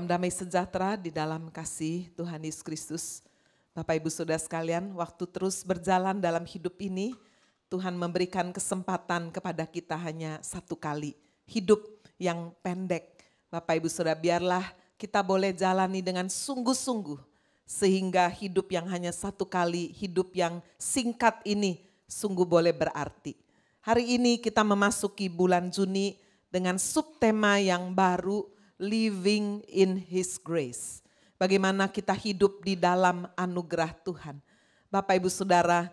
Salam damai sejahtera di dalam kasih Tuhan Yesus Kristus. Bapak Ibu Saudara sekalian, waktu terus berjalan dalam hidup ini, Tuhan memberikan kesempatan kepada kita hanya satu kali. Hidup yang pendek. Bapak Ibu Saudara, biarlah kita boleh jalani dengan sungguh-sungguh. Sehingga hidup yang hanya satu kali, hidup yang singkat ini sungguh boleh berarti. Hari ini kita memasuki bulan Juni dengan subtema yang baru, Living in His Grace. Bagaimana kita hidup di dalam anugerah Tuhan. Bapak Ibu Saudara,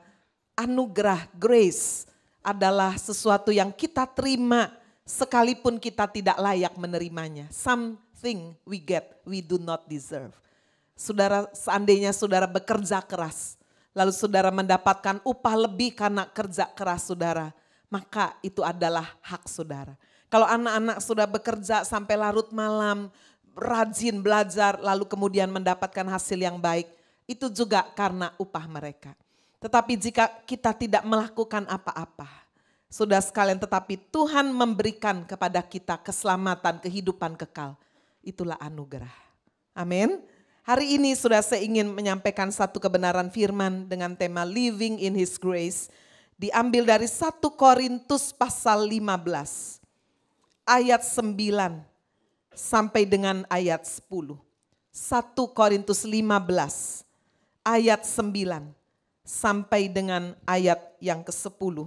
anugerah grace adalah sesuatu yang kita terima sekalipun kita tidak layak menerimanya. Something we get, we do not deserve. Saudara, seandainya saudara bekerja keras, lalu saudara mendapatkan upah lebih karena kerja keras saudara, maka itu adalah hak saudara. Kalau anak-anak sudah bekerja sampai larut malam, rajin belajar, lalu kemudian mendapatkan hasil yang baik, itu juga karena upah mereka. Tetapi jika kita tidak melakukan apa-apa, saudara sekalian, tetapi Tuhan memberikan kepada kita keselamatan, kehidupan kekal, itulah anugerah. Amin. Hari ini sudah saya ingin menyampaikan satu kebenaran firman dengan tema Living in His Grace, diambil dari 1 Korintus pasal 15. Ayat 9 sampai dengan ayat 10. 1 Korintus 15 ayat 9 sampai dengan ayat yang ke-10.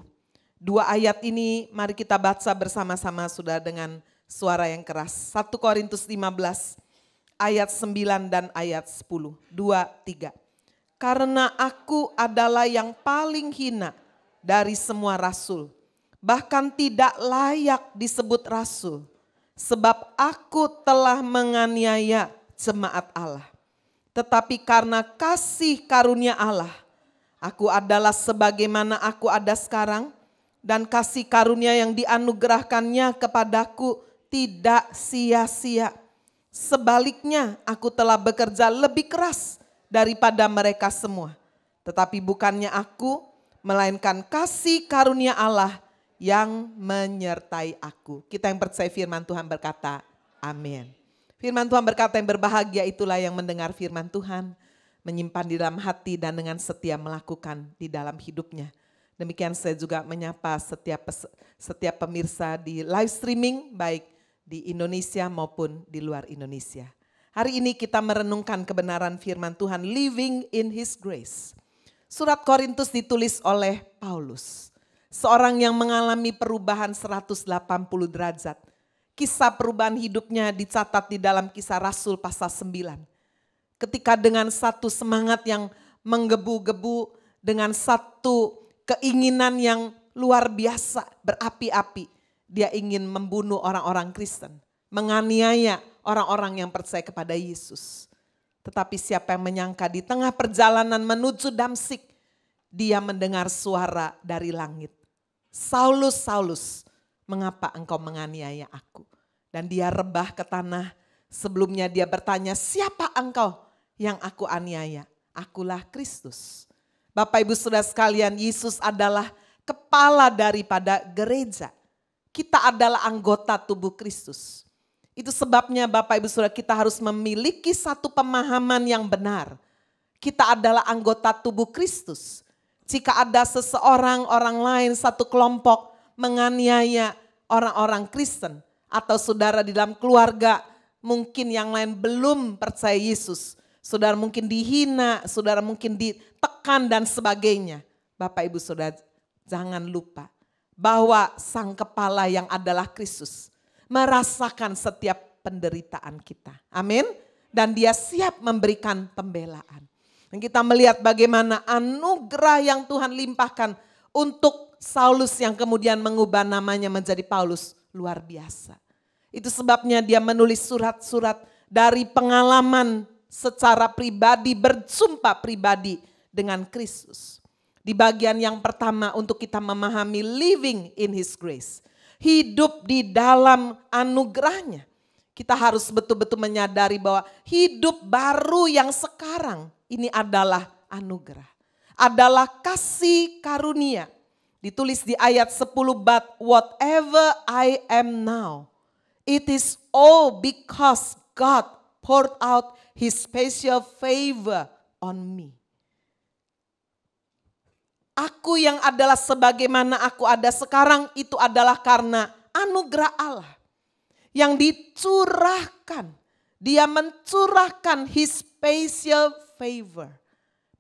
Dua ayat ini mari kita baca bersama-sama sudah dengan suara yang keras. 1 Korintus 15 ayat 9 dan ayat 10. 2, 3. Karena aku adalah yang paling hina dari semua rasul. Bahkan tidak layak disebut rasul, sebab aku telah menganiaya jemaat Allah. Tetapi karena kasih karunia Allah, aku adalah sebagaimana aku ada sekarang, dan kasih karunia yang dianugerahkannya kepadaku tidak sia-sia. Sebaliknya aku telah bekerja lebih keras daripada mereka semua. Tetapi bukannya aku, melainkan kasih karunia Allah yang menyertai aku. Kita yang percaya firman Tuhan berkata, amin. Firman Tuhan berkata yang berbahagia itulah yang mendengar firman Tuhan, menyimpan di dalam hati dan dengan setia melakukan di dalam hidupnya. Demikian saya juga menyapa setiap pemirsa di live streaming, baik di Indonesia maupun di luar Indonesia. Hari ini kita merenungkan kebenaran firman Tuhan, Living in His Grace. Surat Korintus ditulis oleh Paulus. Seorang yang mengalami perubahan 180 derajat. Kisah perubahan hidupnya dicatat di dalam Kisah Rasul pasal 9. Ketika dengan satu semangat yang menggebu-gebu, dengan satu keinginan yang luar biasa, berapi-api. Dia ingin membunuh orang-orang Kristen. Menganiaya orang-orang yang percaya kepada Yesus. Tetapi siapa yang menyangka di tengah perjalanan menuju Damsyik, dia mendengar suara dari langit. Saulus, Saulus, mengapa engkau menganiaya aku? Dan dia rebah ke tanah. Sebelumnya dia bertanya, siapa engkau yang aku aniaya? Akulah Kristus. Bapak Ibu Saudara sekalian, Yesus adalah kepala daripada gereja. Kita adalah anggota tubuh Kristus. Itu sebabnya Bapak Ibu Saudara, kita harus memiliki satu pemahaman yang benar. Kita adalah anggota tubuh Kristus. Jika ada seseorang, orang lain, satu kelompok menganiaya orang-orang Kristen atau saudara di dalam keluarga, mungkin yang lain belum percaya Yesus. Saudara mungkin dihina, saudara mungkin ditekan dan sebagainya. Bapak Ibu Saudara, jangan lupa bahwa sang kepala yang adalah Kristus merasakan setiap penderitaan kita. Amin. Dan dia siap memberikan pembelaan. Dan kita melihat bagaimana anugerah yang Tuhan limpahkan untuk Saulus yang kemudian mengubah namanya menjadi Paulus, luar biasa. Itu sebabnya dia menulis surat-surat dari pengalaman secara pribadi, bersumpah pribadi dengan Kristus. Di bagian yang pertama untuk kita memahami living in His grace. Hidup di dalam anugerahnya. Kita harus betul-betul menyadari bahwa hidup baru yang sekarang ini adalah anugerah. Adalah kasih karunia. Ditulis di ayat 10, but whatever I am now, it is all because God poured out His special favor on me. Aku yang adalah sebagaimana aku ada sekarang itu adalah karena anugerah Allah yang dicurahkan. Dia mencurahkan His special favor.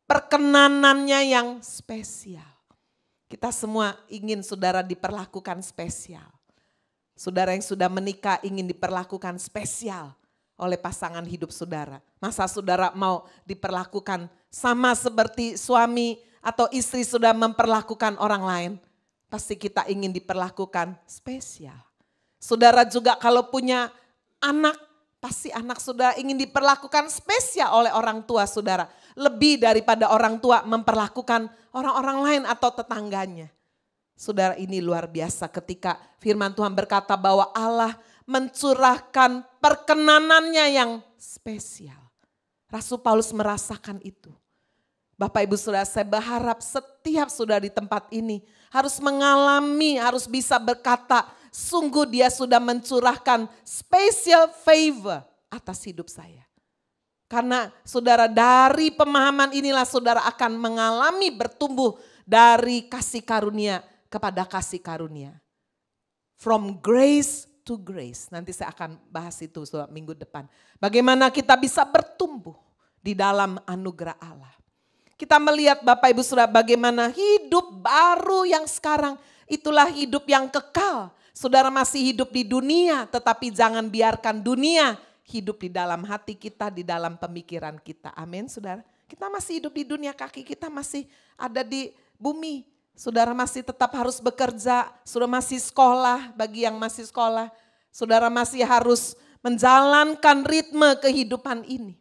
Perkenanannya yang spesial. Kita semua ingin saudara diperlakukan spesial. Saudara yang sudah menikah ingin diperlakukan spesial oleh pasangan hidup saudara. Masa saudara mau diperlakukan sama seperti suami atau istri sudah memperlakukan orang lain? Pasti kita ingin diperlakukan spesial. Saudara juga kalau punya anak, pasti anak saudara ingin diperlakukan spesial oleh orang tua saudara. Lebih daripada orang tua memperlakukan orang-orang lain atau tetangganya. Saudara, ini luar biasa ketika firman Tuhan berkata bahwa Allah mencurahkan perkenanannya yang spesial. Rasul Paulus merasakan itu. Bapak Ibu Saudara, saya berharap setiap saudara di tempat ini harus mengalami, harus bisa berkata, sungguh Dia sudah mencurahkan special favor atas hidup saya. Karena saudara, dari pemahaman inilah saudara akan mengalami bertumbuh dari kasih karunia kepada kasih karunia. From grace to grace. Nanti saya akan bahas itu saudara minggu depan. Bagaimana kita bisa bertumbuh di dalam anugerah Allah. Kita melihat Bapak Ibu Saudara bagaimana hidup baru yang sekarang itulah hidup yang kekal. Saudara masih hidup di dunia tetapi jangan biarkan dunia hidup di dalam hati kita, di dalam pemikiran kita. Amin saudara. Kita masih hidup di dunia, kaki kita masih ada di bumi. Saudara masih tetap harus bekerja, saudara masih sekolah bagi yang masih sekolah. Saudara masih harus menjalankan ritme kehidupan ini.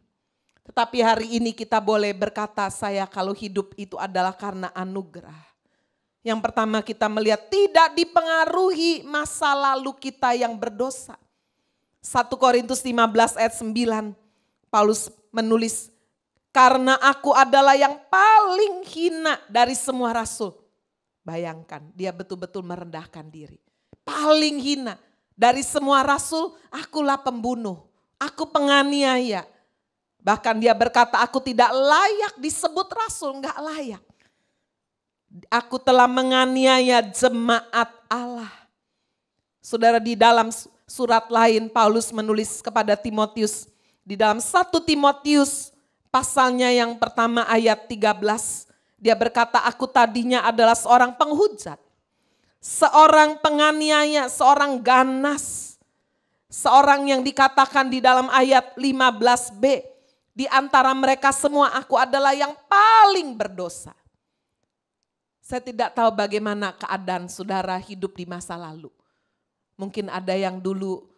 Tetapi hari ini kita boleh berkata, saya kalau hidup itu adalah karena anugerah. Yang pertama kita melihat tidak dipengaruhi masa lalu kita yang berdosa. 1 Korintus 15 ayat 9, Paulus menulis, karena aku adalah yang paling hina dari semua rasul. Bayangkan, dia betul-betul merendahkan diri. Paling hina dari semua rasul, akulah pembunuh, aku penganiaya. Bahkan dia berkata, aku tidak layak disebut rasul, enggak layak. Aku telah menganiaya jemaat Allah. Saudara, di dalam surat lain Paulus menulis kepada Timotius. Di dalam 1 Timotius pasalnya yang pertama ayat 13. Dia berkata, aku tadinya adalah seorang penghujat. Seorang penganiaya, seorang ganas. Seorang yang dikatakan di dalam ayat 15b. Di antara mereka semua aku adalah yang paling berdosa. Saya tidak tahu bagaimana keadaan saudara hidup di masa lalu. Mungkin ada yang dulu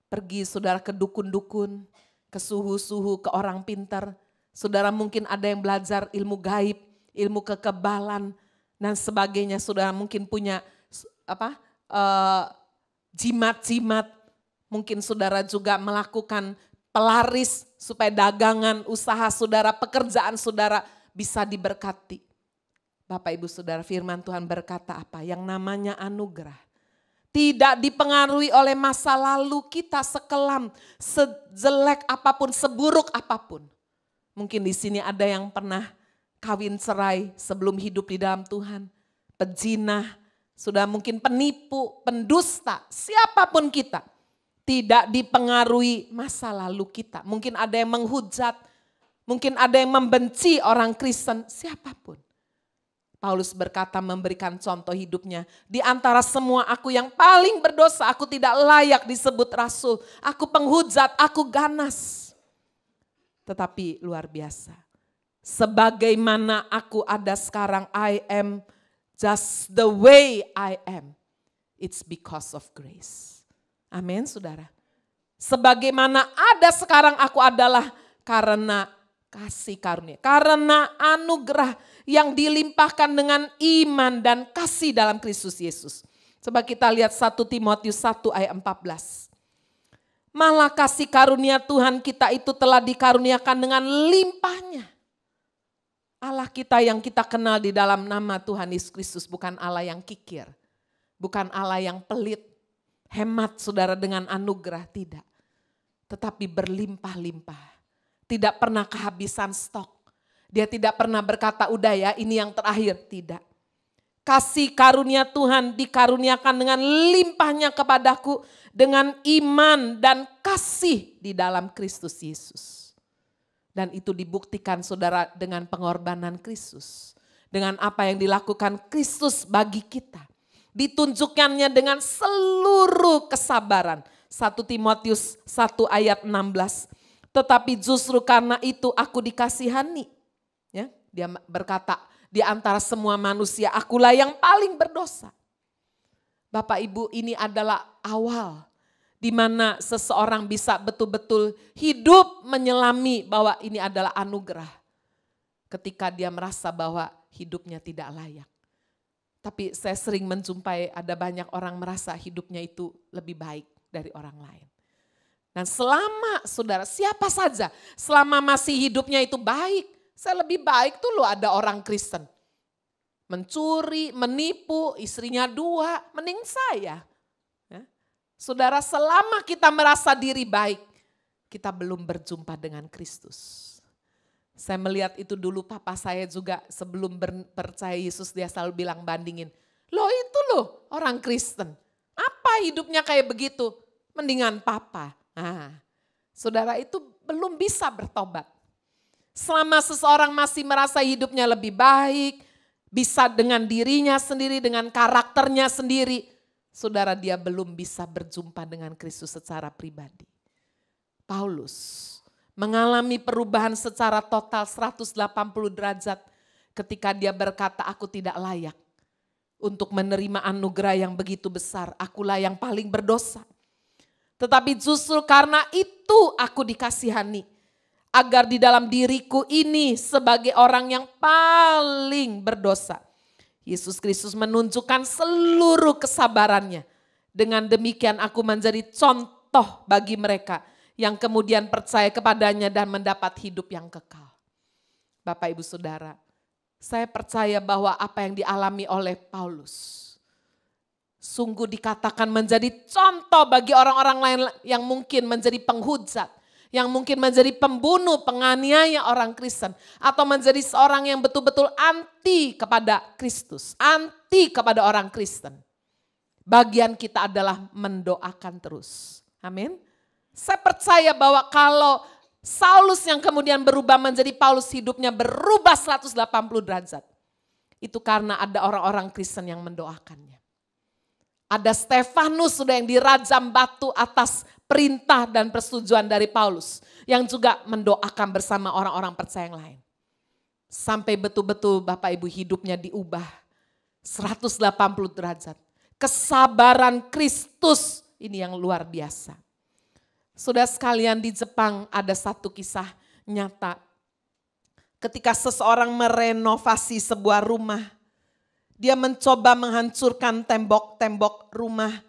pergi saudara ke dukun-dukun, ke suhu-suhu, ke orang pintar. Saudara mungkin ada yang belajar ilmu gaib, ilmu kekebalan dan sebagainya. Saudara mungkin punya jimat-jimat. Mungkin saudara juga melakukan pelaris supaya dagangan, usaha saudara, pekerjaan saudara bisa diberkati. Bapak Ibu Saudara, firman Tuhan berkata apa? Yang namanya anugerah. Tidak dipengaruhi oleh masa lalu kita sekelam, sejelek apapun, seburuk apapun. Mungkin di sini ada yang pernah kawin cerai sebelum hidup di dalam Tuhan. Pejinah, sudah mungkin penipu, pendusta, siapapun kita. Tidak dipengaruhi masa lalu kita. Mungkin ada yang menghujat, mungkin ada yang membenci orang Kristen, siapapun. Paulus berkata memberikan contoh hidupnya. Di antara semua aku yang paling berdosa, aku tidak layak disebut rasul. Aku penghujat, aku ganas. Tetapi luar biasa. Sebagaimana aku ada sekarang, I am just the way I am. It's because of grace. Amin saudara. Sebagaimana ada sekarang aku adalah karena kasih karunia. Karena anugerah yang dilimpahkan dengan iman dan kasih dalam Kristus Yesus. Coba kita lihat 1 Timotius 1 ayat 14. Malah kasih karunia Tuhan kita itu telah dikaruniakan dengan limpahnya. Allah kita yang kita kenal di dalam nama Tuhan Yesus Kristus bukan Allah yang kikir. Bukan Allah yang pelit. Hemat saudara dengan anugerah, tidak. tetapi berlimpah-limpah. Tidak pernah kehabisan stok. Dia tidak pernah berkata, udah ya ini yang terakhir. Tidak. Kasih karunia Tuhan dikaruniakan dengan limpahnya kepadaku dengan iman dan kasih di dalam Kristus Yesus. Dan itu dibuktikan saudara dengan pengorbanan Kristus. Dengan apa yang dilakukan Kristus bagi kita. Ditunjukkannya dengan seluruh kesabaran. 1 Timotius 1 ayat 16. Tetapi justru karena itu aku dikasihani. Ya, dia berkata, di antara semua manusia akulah yang paling berdosa. Bapak Ibu, ini adalah awal di mana seseorang bisa betul-betul hidup menyelami bahwa ini adalah anugerah. Ketika dia merasa bahwa hidupnya tidak layak. Tapi saya sering menjumpai ada banyak orang merasa hidupnya itu lebih baik dari orang lain. Dan selama saudara, siapa saja selama masih hidupnya itu baik. Saya lebih baik tuh loh ada orang Kristen. Mencuri, menipu, istrinya 2, mending saya. Ya. Saudara, selama kita merasa diri baik, kita belum berjumpa dengan Kristus. Saya melihat itu dulu papa saya juga sebelum percaya Yesus dia selalu bilang bandingin. Loh itu loh orang Kristen. Apa hidupnya kayak begitu? Mendingan papa. Nah, saudara itu belum bisa bertobat. Selama seseorang masih merasa hidupnya lebih baik, bisa dengan dirinya sendiri, dengan karakternya sendiri, saudara dia belum bisa berjumpa dengan Kristus secara pribadi. Paulus mengalami perubahan secara total 180 derajat ketika dia berkata, aku tidak layak untuk menerima anugerah yang begitu besar, akulah yang paling berdosa. Tetapi justru karena itu aku dikasihani. Agar di dalam diriku ini sebagai orang yang paling berdosa. Yesus Kristus menunjukkan seluruh kesabarannya. Dengan demikian aku menjadi contoh bagi mereka. Yang kemudian percaya kepadanya dan mendapat hidup yang kekal. Bapak Ibu Saudara. Saya percaya bahwa apa yang dialami oleh Paulus. Sungguh dikatakan menjadi contoh bagi orang-orang lain yang mungkin menjadi penghujat. Yang mungkin menjadi pembunuh, penganiaya orang Kristen. Atau menjadi seorang yang betul-betul anti kepada Kristus. Anti kepada orang Kristen. Bagian kita adalah mendoakan terus. Amin. Saya percaya bahwa kalau Saulus yang kemudian berubah menjadi Paulus hidupnya berubah 180 derajat. Itu karena ada orang-orang Kristen yang mendoakannya. Ada Stefanus sudah yang dirajam batu atas perintah dan persetujuan dari Paulus. Yang juga mendoakan bersama orang-orang percaya yang lain. Sampai betul-betul Bapak Ibu hidupnya diubah 180 derajat. Kesabaran Kristus ini yang luar biasa. Saudara sekalian di Jepang ada satu kisah nyata. Ketika seseorang merenovasi sebuah rumah. Dia mencoba menghancurkan tembok-tembok rumah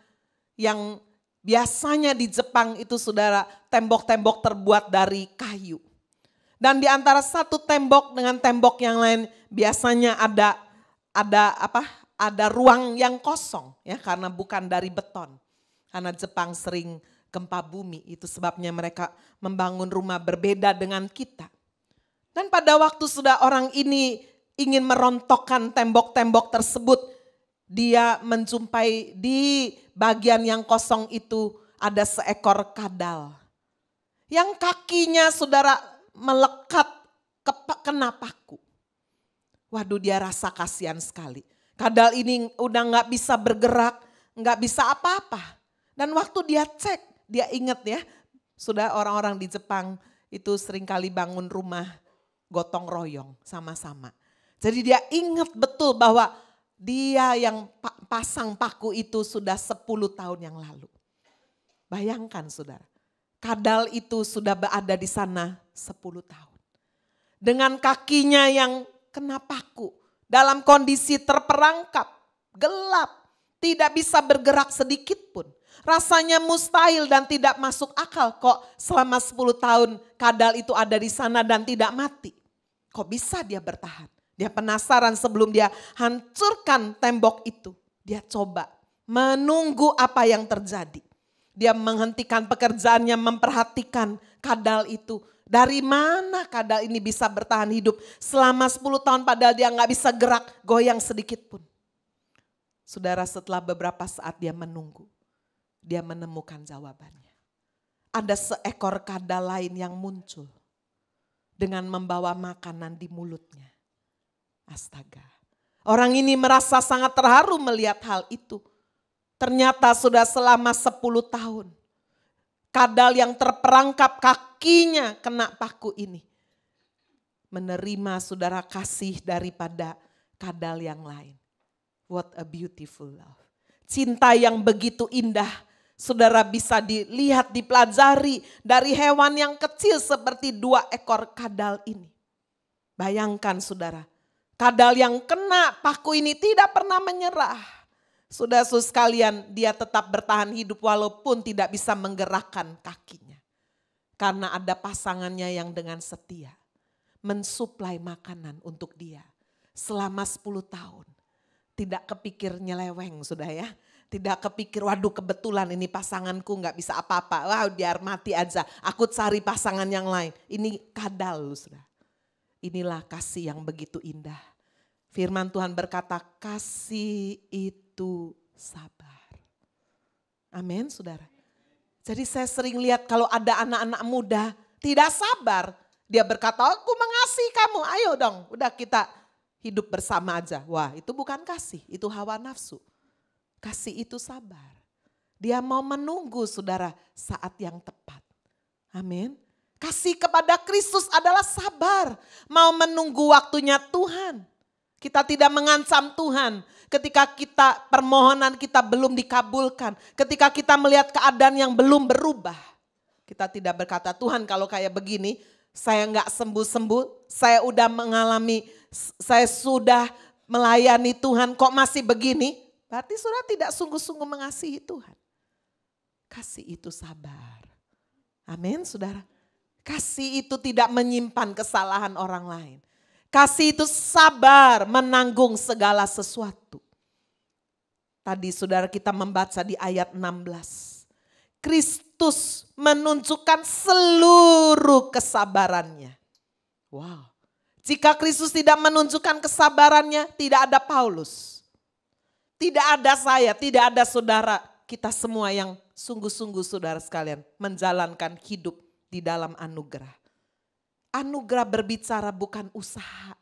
yang biasanya di Jepang itu saudara tembok-tembok terbuat dari kayu. Dan di antara satu tembok dengan tembok yang lain biasanya ada ruang yang kosong ya karena bukan dari beton. Karena Jepang sering gempa bumi itu sebabnya mereka membangun rumah berbeda dengan kita. Dan pada waktu sudah orang ini ingin merontokkan tembok-tembok tersebut, dia menjumpai di bagian yang kosong itu ada seekor kadal. Yang kakinya saudara melekat kena paku. Waduh dia rasa kasihan sekali. Kadal ini udah gak bisa bergerak, gak bisa apa-apa. Dan waktu dia cek, dia ingat ya, sudah orang-orang di Jepang itu seringkali bangun rumah gotong royong sama-sama. Jadi dia ingat betul bahwa dia yang pasang paku itu sudah 10 tahun yang lalu. Bayangkan saudara, kadal itu sudah berada di sana 10 tahun. Dengan kakinya yang kena paku, dalam kondisi terperangkap, gelap, tidak bisa bergerak sedikit pun. Rasanya mustahil dan tidak masuk akal kok selama 10 tahun kadal itu ada di sana dan tidak mati. Kok bisa dia bertahan? Dia penasaran sebelum dia hancurkan tembok itu. Dia coba menunggu apa yang terjadi. Dia menghentikan pekerjaannya, memperhatikan kadal itu. Dari mana kadal ini bisa bertahan hidup selama 10 tahun padahal dia nggak bisa gerak, goyang sedikit pun. Saudara, setelah beberapa saat dia menunggu, dia menemukan jawabannya. Ada seekor kadal lain yang muncul dengan membawa makanan di mulutnya. Astaga. Orang ini merasa sangat terharu melihat hal itu. Ternyata sudah selama 10 tahun. Kadal yang terperangkap kakinya kena paku ini. Menerima saudara kasih daripada kadal yang lain. What a beautiful love. Cinta yang begitu indah. Saudara bisa dilihat, dipelajari dari hewan yang kecil seperti 2 ekor kadal ini. Bayangkan saudara. Kadal yang kena paku ini tidak pernah menyerah. Saudara-saudara sekalian, dia tetap bertahan hidup walaupun tidak bisa menggerakkan kakinya. Karena ada pasangannya yang dengan setia mensuplai makanan untuk dia selama 10 tahun. Tidak kepikir nyeleweng sudah ya. Tidak kepikir waduh kebetulan ini pasanganku gak bisa apa-apa. Wah biar mati aja, aku cari pasangan yang lain. Ini kadal sudah. Inilah kasih yang begitu indah. Firman Tuhan berkata kasih itu sabar. Amin saudara. Jadi saya sering lihat kalau ada anak-anak muda tidak sabar. Dia berkata aku mengasihi kamu, ayo dong udah kita hidup bersama aja. Wah itu bukan kasih, itu hawa nafsu. Kasih itu sabar. Dia mau menunggu saudara saat yang tepat. Amin. Kasih kepada Kristus adalah sabar. Mau menunggu waktunya Tuhan. Kita tidak mengancam Tuhan ketika permohonan kita belum dikabulkan. Ketika kita melihat keadaan yang belum berubah. Kita tidak berkata Tuhan kalau kayak begini saya nggak sembuh-sembuh. Saya udah mengalami, saya sudah melayani Tuhan kok masih begini. Berarti saudara tidak sungguh-sungguh mengasihi Tuhan. Kasih itu sabar. Amin saudara. Kasih itu tidak menyimpan kesalahan orang lain. Kasih itu sabar menanggung segala sesuatu. Tadi saudara kita membaca di ayat 16. Kristus menunjukkan seluruh kesabarannya. Wow. Jika Kristus tidak menunjukkan kesabarannya, tidak ada Paulus. Tidak ada saya, tidak ada saudara. Kita semua yang sungguh-sungguh saudara sekalian menjalankan hidup di dalam anugerah. Anugerah berbicara bukan usaha,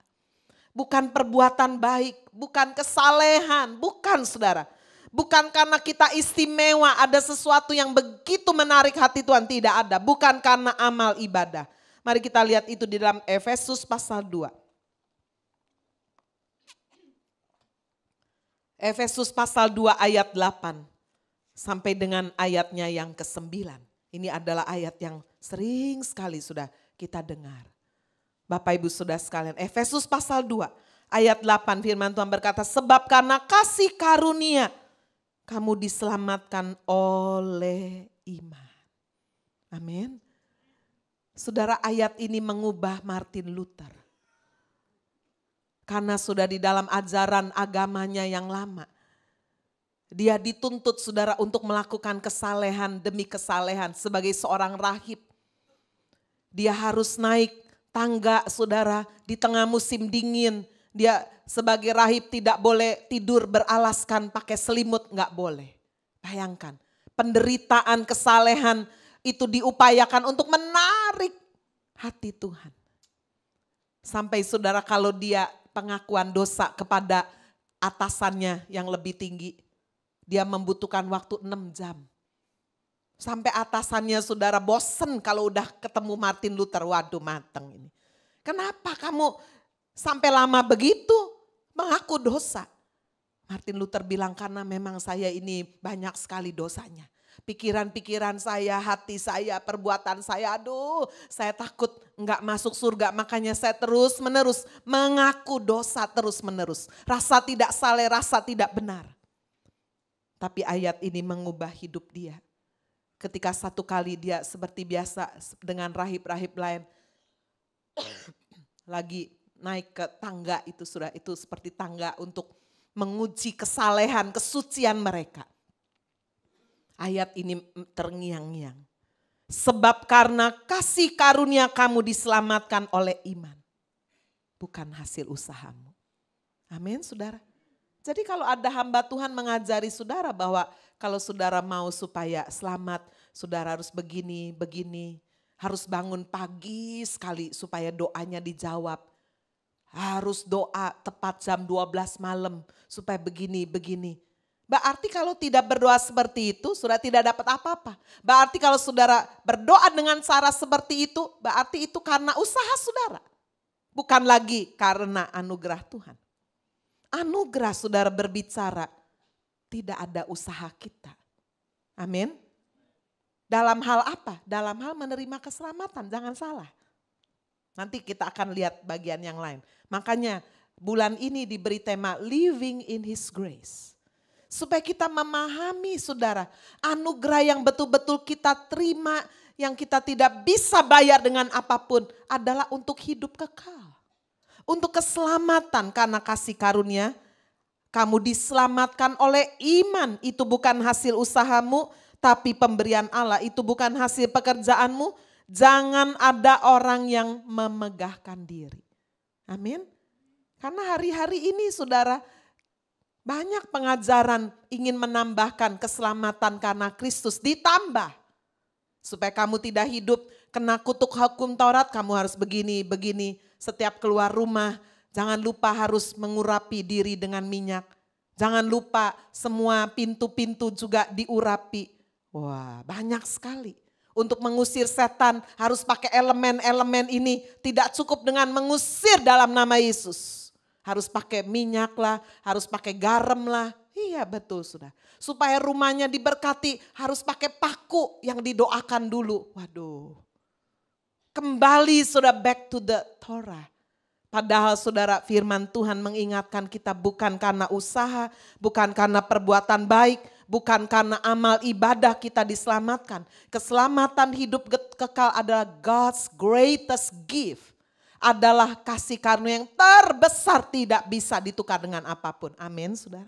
bukan perbuatan baik, bukan kesalehan, bukan saudara. Bukan karena kita istimewa ada sesuatu yang begitu menarik hati Tuhan, tidak ada. Bukan karena amal ibadah. Mari kita lihat itu di dalam Efesus pasal 2. Efesus pasal 2 ayat 8 sampai dengan ayatnya yang ke-9. Ini adalah ayat yang sering sekali sudah kita dengar. Bapak Ibu Saudara sekalian, Efesus pasal 2 ayat 8 firman Tuhan berkata, sebab karena kasih karunia kamu diselamatkan oleh iman. Amin. Saudara, ayat ini mengubah Martin Luther. Karena sudah di dalam ajaran agamanya yang lama. Dia dituntut saudara untuk melakukan kesalehan demi kesalehan sebagai seorang rahib. Dia harus naik tangga saudara di tengah musim dingin. Dia sebagai rahib tidak boleh tidur beralaskan pakai selimut, nggak boleh. Bayangkan penderitaan kesalehan itu diupayakan untuk menarik hati Tuhan. Sampai saudara kalau dia pengakuan dosa kepada atasannya yang lebih tinggi. Dia membutuhkan waktu 6 jam. Sampai atasannya saudara bosen kalau udah ketemu Martin Luther. Waduh mateng ini. Kenapa kamu sampai lama begitu mengaku dosa? Martin Luther bilang karena memang saya ini banyak sekali dosanya. Pikiran-pikiran saya, hati saya, perbuatan saya, aduh saya takut enggak masuk surga. Makanya saya terus menerus mengaku dosa terus menerus. Rasa tidak saleh, rasa tidak benar. Tapi ayat ini mengubah hidup dia. Ketika satu kali dia seperti biasa dengan rahib-rahib lain. Lagi naik ke tangga itu sudah, itu seperti tangga untuk menguji kesalehan, kesucian mereka. Ayat ini terngiang-ngiang. Sebab karena kasih karunia kamu diselamatkan oleh iman. Bukan hasil usahamu. Amin saudara. Jadi kalau ada hamba Tuhan mengajari saudara bahwa kalau saudara mau supaya selamat, saudara harus begini, begini. Harus bangun pagi sekali supaya doanya dijawab. Harus doa tepat jam 12 malam supaya begini, begini. Berarti kalau tidak berdoa seperti itu, saudara tidak dapat apa-apa. Berarti kalau saudara berdoa dengan cara seperti itu, berarti itu karena usaha saudara. Bukan lagi karena anugerah Tuhan. Anugerah saudara berbicara, tidak ada usaha kita. Amin. Dalam hal apa? Dalam hal menerima keselamatan, jangan salah. Nanti kita akan lihat bagian yang lain. Makanya bulan ini diberi tema Living in His Grace. Supaya kita memahami saudara, anugerah yang betul-betul kita terima, yang kita tidak bisa bayar dengan apapun adalah untuk hidup kekal. Untuk keselamatan karena kasih karunia, kamu diselamatkan oleh iman. Itu bukan hasil usahamu, tapi pemberian Allah. Itu bukan hasil pekerjaanmu. Jangan ada orang yang memegahkan diri. Amin. Karena hari-hari ini saudara, banyak pengajaran ingin menambahkan keselamatan karena Kristus ditambah. Supaya kamu tidak hidup kena kutuk hukum Taurat, kamu harus begini, begini. Setiap keluar rumah, jangan lupa harus mengurapi diri dengan minyak. Jangan lupa semua pintu-pintu juga diurapi. Wah, banyak sekali. Untuk mengusir setan harus pakai elemen-elemen ini. Tidak cukup dengan mengusir dalam nama Yesus. Harus pakai minyak lah, harus pakai garam lah. Iya betul sudah. Supaya rumahnya diberkati harus pakai paku yang didoakan dulu. Waduh. Kembali sudah back to the Torah. Padahal saudara firman Tuhan mengingatkan kita bukan karena usaha, bukan karena perbuatan baik, bukan karena amal ibadah kita diselamatkan. Keselamatan hidup kekal adalah God's greatest gift. Adalah kasih karunia yang terbesar, tidak bisa ditukar dengan apapun. Amin saudara.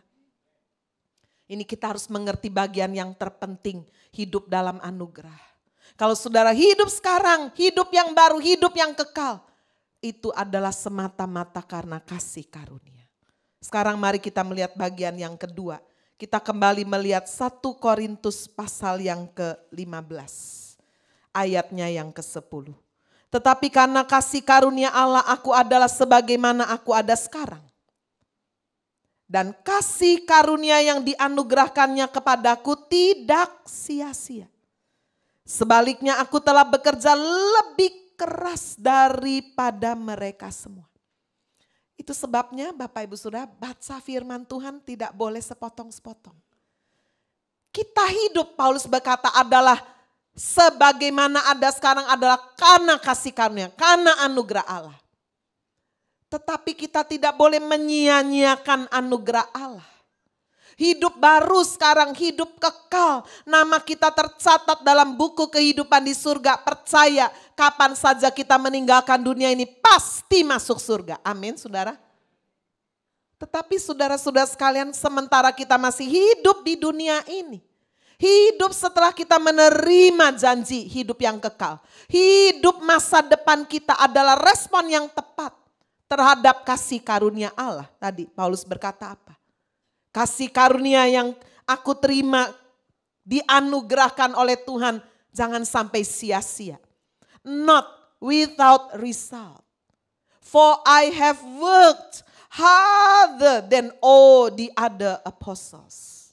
Ini kita harus mengerti bagian yang terpenting, hidup dalam anugerah. Kalau saudara hidup sekarang, hidup yang baru, hidup yang kekal, itu adalah semata-mata karena kasih karunia. Sekarang mari kita melihat bagian yang kedua. Kita kembali melihat 1 Korintus pasal yang ke-15. Ayatnya yang ke-10. Tetapi karena kasih karunia Allah aku adalah sebagaimana aku ada sekarang. Dan kasih karunia yang dianugerahkannya kepadaku tidak sia-sia. Sebaliknya aku telah bekerja lebih keras daripada mereka semua. Itu sebabnya Bapak Ibu Saudara baca firman Tuhan tidak boleh sepotong-sepotong. Kita hidup Paulus berkata adalah sebagaimana ada sekarang adalah karena kasih karunia, karena anugerah Allah. Tetapi kita tidak boleh menyia-nyiakan anugerah Allah. Hidup baru sekarang, hidup kekal. Nama kita tercatat dalam buku kehidupan di surga. Percaya kapan saja kita meninggalkan dunia ini pasti masuk surga. Amin saudara. Tetapi saudara-saudara sekalian, sementara kita masih hidup di dunia ini. Hidup setelah kita menerima janji hidup yang kekal. Hidup masa depan kita adalah respon yang tepat terhadap kasih karunia Allah. Tadi Paulus berkata apa? Kasih karunia yang aku terima dianugerahkan oleh Tuhan jangan sampai sia-sia. Not without result. For I have worked harder than all the other apostles.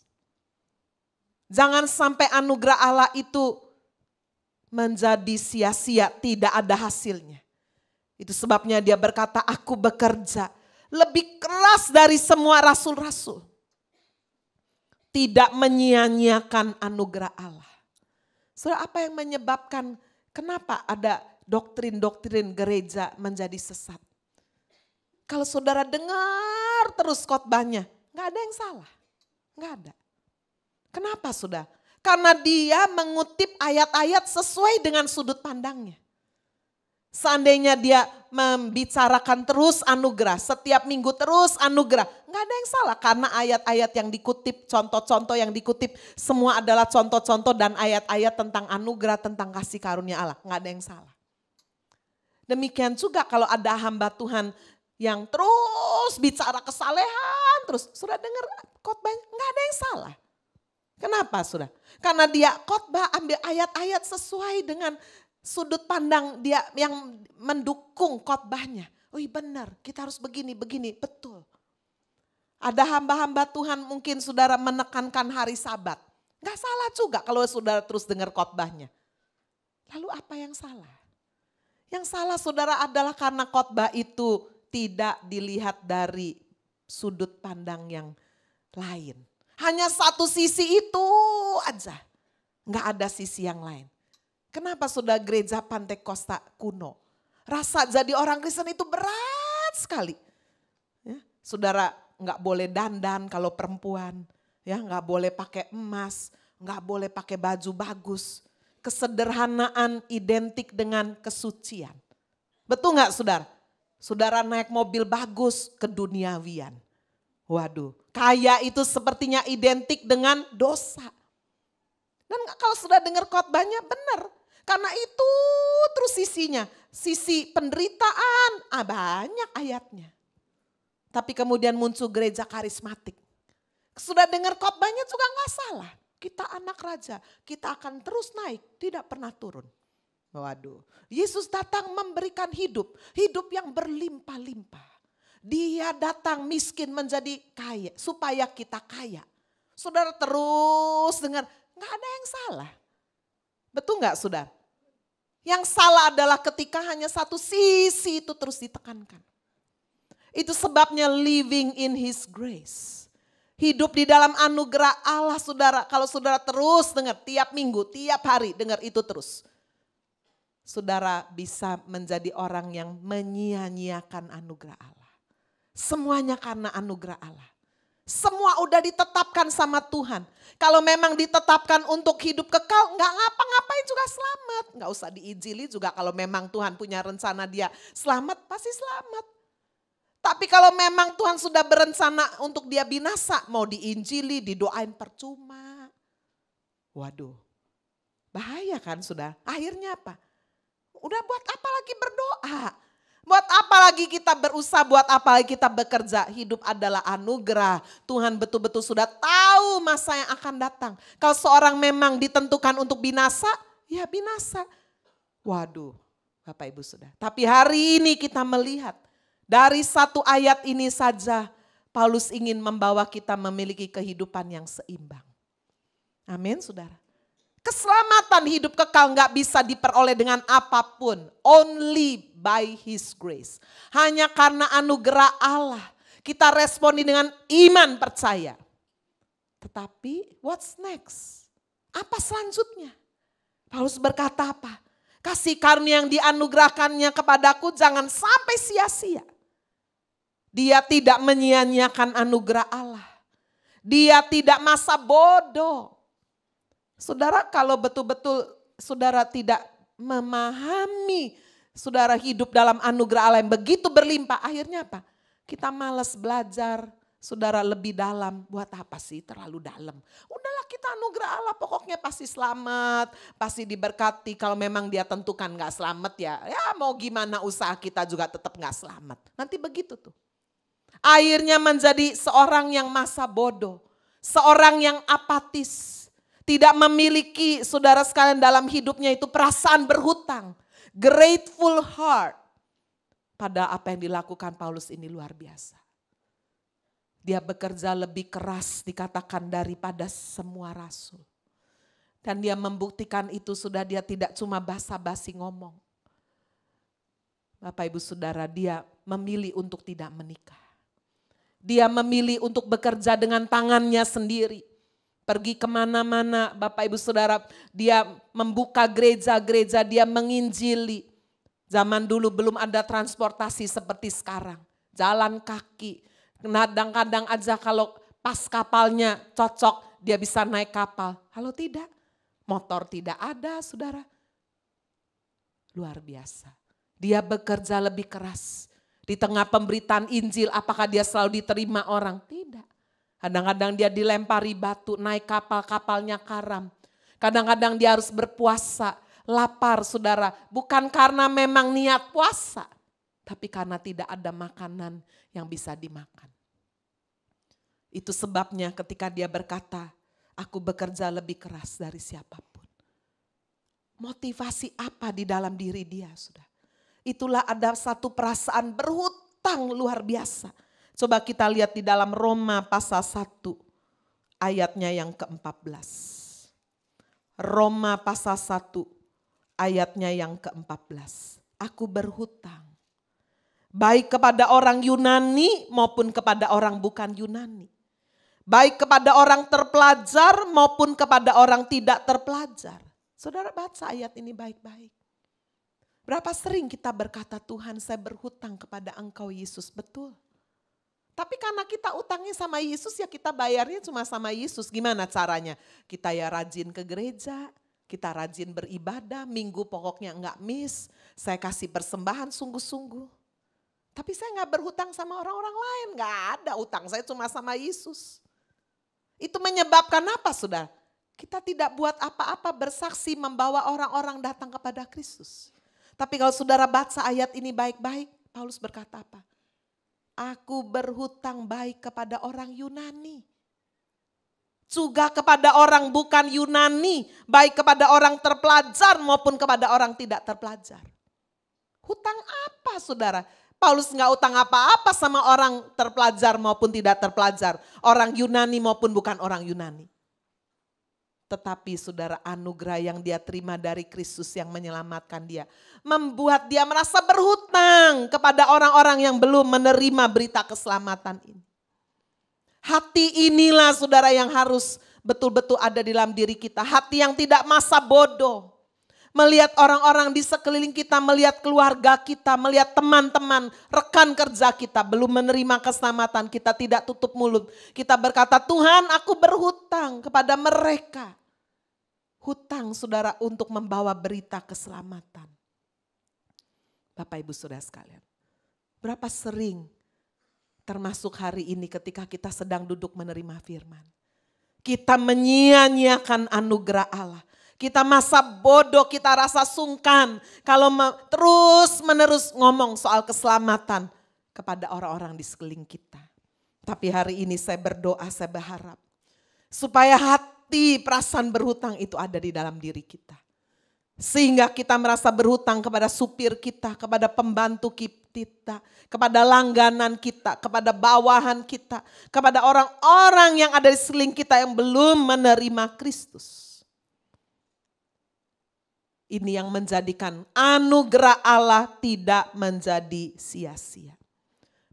Jangan sampai anugerah Allah itu menjadi sia-sia, tidak ada hasilnya. Itu sebabnya dia berkata, aku bekerja lebih keras dari semua rasul-rasul. Tidak menyia-nyiakan anugerah Allah. Saudara, apa yang menyebabkan kenapa ada doktrin-doktrin gereja menjadi sesat? Kalau saudara dengar terus khotbahnya, gak ada yang salah. Gak ada. Kenapa saudara? Karena dia mengutip ayat-ayat sesuai dengan sudut pandangnya. Seandainya dia membicarakan terus anugerah, setiap minggu terus anugerah, nggak ada yang salah karena ayat-ayat yang dikutip, contoh-contoh yang dikutip, semua adalah contoh-contoh dan ayat-ayat tentang anugerah, tentang kasih karunia Allah, nggak ada yang salah. Demikian juga kalau ada hamba Tuhan yang terus bicara kesalehan, terus sudah dengar khotbah, nggak ada yang salah. Kenapa sudah? Karena dia khotbah ambil ayat-ayat sesuai dengan sudut pandang dia yang mendukung khotbahnya. Oh iya benar, kita harus begini, betul. Ada hamba-hamba Tuhan mungkin saudara menekankan hari Sabat. Gak salah juga kalau saudara terus dengar khotbahnya. Lalu apa yang salah? Yang salah saudara adalah karena khotbah itu tidak dilihat dari sudut pandang yang lain. Hanya satu sisi itu aja, gak ada sisi yang lain. Kenapa sudah gereja Pantekosta kuno? Rasa jadi orang Kristen itu berat sekali. Ya, saudara nggak boleh dandan kalau perempuan, ya nggak boleh pakai emas, nggak boleh pakai baju bagus. Kesederhanaan identik dengan kesucian. Betul nggak saudara? Saudara naik mobil bagus, keduniawian. Waduh, kaya itu sepertinya identik dengan dosa. Dan kalau sudah dengar khotbahnya benar. Karena itu terus sisinya, sisi penderitaan, banyak ayatnya. Tapi kemudian muncul gereja karismatik. Sudah dengar khotbahnya juga gak salah. Kita anak raja, kita akan terus naik, tidak pernah turun. Waduh, Yesus datang memberikan hidup, hidup yang berlimpah-limpah. Dia datang miskin menjadi kaya, supaya kita kaya. Saudara terus dengar, gak ada yang salah. Betul gak saudara? Yang salah adalah ketika hanya satu sisi itu terus ditekankan. Itu sebabnya living in His grace. Hidup di dalam anugerah Allah saudara. Kalau saudara terus dengar tiap minggu, tiap hari dengar itu terus. Saudara bisa menjadi orang yang menyia-nyiakan anugerah Allah. Semuanya karena anugerah Allah. Semua udah ditetapkan sama Tuhan. Kalau memang ditetapkan untuk hidup kekal, nggak ngapa-ngapain juga selamat. Nggak usah diinjili juga kalau memang Tuhan punya rencana dia selamat, pasti selamat. Tapi kalau memang Tuhan sudah berencana untuk dia binasa, mau diinjili, didoain percuma. Waduh, bahaya kan sudah. Akhirnya apa? Udah buat apa lagi berdoa? Buat apa lagi kita berusaha, buat apa lagi kita bekerja. Hidup adalah anugerah. Tuhan betul-betul sudah tahu masa yang akan datang. Kalau seorang memang ditentukan untuk binasa, ya binasa. Waduh, Bapak Ibu sudah. Tapi hari ini kita melihat dari satu ayat ini saja Paulus ingin membawa kita memiliki kehidupan yang seimbang. Amin saudara. Keselamatan hidup kekal gak bisa diperoleh dengan apapun. Only by His grace. Hanya karena anugerah Allah. Kita responi dengan iman percaya. Tetapi what's next? Apa selanjutnya? Paulus berkata apa? Kasih karunia yang dianugerahkannya kepadaku jangan sampai sia-sia. Dia tidak menyia-nyiakan anugerah Allah. Dia tidak masa bodoh. Saudara kalau betul-betul saudara tidak memahami, saudara hidup dalam anugerah Allah yang begitu berlimpah, akhirnya apa? Kita malas belajar, saudara lebih dalam, buat apa sih terlalu dalam? Udahlah kita anugerah Allah pokoknya pasti selamat, pasti diberkati. Kalau memang dia tentukan gak selamat ya mau gimana usaha kita juga tetap gak selamat. Nanti begitu tuh. Akhirnya menjadi seorang yang masa bodoh, seorang yang apatis. Tidak memiliki saudara sekalian dalam hidupnya itu perasaan berhutang. Grateful heart. Pada apa yang dilakukan Paulus ini luar biasa. Dia bekerja lebih keras dikatakan daripada semua rasul. Dan dia membuktikan itu sudah dia tidak cuma basa-basi ngomong. Bapak Ibu Saudara, dia memilih untuk tidak menikah. Dia memilih untuk bekerja dengan tangannya sendiri. Pergi kemana-mana Bapak Ibu Saudara, dia membuka gereja-gereja, dia menginjili. Zaman dulu belum ada transportasi seperti sekarang. Jalan kaki, kadang-kadang aja kalau pas kapalnya cocok dia bisa naik kapal. Kalau tidak, motor tidak ada saudara. Luar biasa. Dia bekerja lebih keras. Di tengah pemberitaan Injil, apakah dia selalu diterima orang? Tidak. Kadang-kadang dia dilempari batu, naik kapal-kapalnya karam. Kadang-kadang dia harus berpuasa, lapar saudara. Bukan karena memang niat puasa, tapi karena tidak ada makanan yang bisa dimakan. Itu sebabnya ketika dia berkata, aku bekerja lebih keras dari siapapun. Motivasi apa di dalam diri dia sudah? Itulah ada satu perasaan berhutang luar biasa. Coba kita lihat di dalam Roma pasal 1 ayatnya yang ke-14. Roma pasal 1 ayatnya yang ke-14. Aku berhutang. Baik kepada orang Yunani maupun kepada orang bukan Yunani. Baik kepada orang terpelajar maupun kepada orang tidak terpelajar. Saudara baca ayat ini baik-baik. Berapa sering kita berkata, Tuhan saya berhutang kepada Engkau Yesus, betul. Tapi karena kita utangnya sama Yesus ya kita bayarnya cuma sama Yesus. Gimana caranya? Kita ya rajin ke gereja, kita rajin beribadah, minggu pokoknya enggak miss. Saya kasih persembahan sungguh-sungguh. Tapi saya enggak berhutang sama orang-orang lain, enggak ada utang saya cuma sama Yesus. Itu menyebabkan apa saudara? Kita tidak buat apa-apa bersaksi membawa orang-orang datang kepada Kristus. Tapi kalau saudara baca ayat ini baik-baik, Paulus berkata apa? Aku berhutang baik kepada orang Yunani. Juga kepada orang bukan Yunani, baik kepada orang terpelajar maupun kepada orang tidak terpelajar. Hutang apa saudara? Paulus nggak utang apa-apa sama orang terpelajar maupun tidak terpelajar. Orang Yunani maupun bukan orang Yunani. Tetapi saudara anugerah yang dia terima dari Kristus yang menyelamatkan dia. Membuat dia merasa berhutang kepada orang-orang yang belum menerima berita keselamatan ini. Hati inilah saudara yang harus betul-betul ada di dalam diri kita. Hati yang tidak masa bodoh. Melihat orang-orang di sekeliling kita, melihat keluarga kita, melihat teman-teman, rekan kerja kita belum menerima keselamatan. Kita tidak tutup mulut. Kita berkata, Tuhan aku berhutang kepada mereka. Hutang saudara untuk membawa berita keselamatan. Bapak ibu saudara sekalian. Berapa sering termasuk hari ini ketika kita sedang duduk menerima firman. Kita menyia-nyiakan anugerah Allah. Kita masa bodoh, kita rasa sungkan. Kalau terus menerus ngomong soal keselamatan kepada orang-orang di sekeliling kita. Tapi hari ini saya berdoa, saya berharap. Supaya perasaan berhutang itu ada di dalam diri kita. Sehingga kita merasa berhutang kepada supir kita, kepada pembantu kita, kepada langganan kita, kepada bawahan kita, kepada orang-orang yang ada di sekeliling kita yang belum menerima Kristus. Ini yang menjadikan anugerah Allah tidak menjadi sia-sia.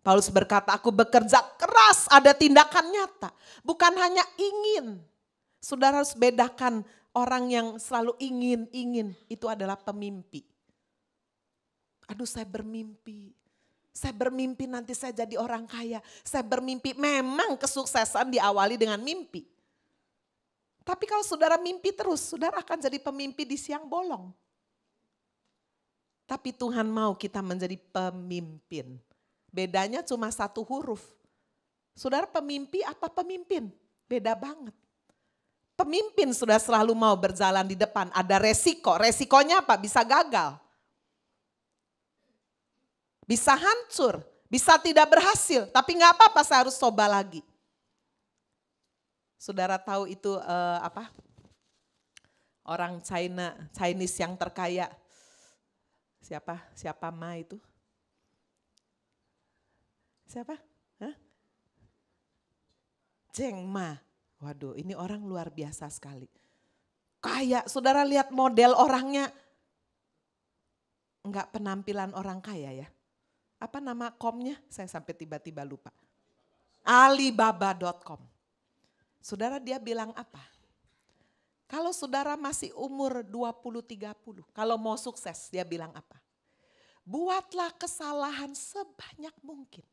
Paulus berkata, aku bekerja keras, ada tindakan nyata. Bukan hanya ingin. Saudara harus bedakan orang yang selalu ingin, itu adalah pemimpi. Aduh saya bermimpi nanti saya jadi orang kaya. Saya bermimpi, memang kesuksesan diawali dengan mimpi. Tapi kalau saudara mimpi terus, saudara akan jadi pemimpi di siang bolong. Tapi Tuhan mau kita menjadi pemimpin. Bedanya cuma satu huruf. Saudara pemimpi apa pemimpin? Beda banget. Pemimpin sudah selalu mau berjalan di depan, ada resiko. Resikonya apa? Bisa gagal. Bisa hancur, bisa tidak berhasil. Tapi gak apa-apa, saya harus coba lagi. Saudara tahu itu orang Chinese yang terkaya. Siapa Ma itu? Siapa? Jack Ma. Waduh, ini orang luar biasa sekali. Kaya, saudara lihat model orangnya. Enggak penampilan orang kaya ya. Apa nama komnya? Saya sampai tiba-tiba lupa. Alibaba.com. Saudara dia bilang apa? Kalau saudara masih umur 20-30, kalau mau sukses dia bilang apa? Buatlah kesalahan sebanyak mungkin.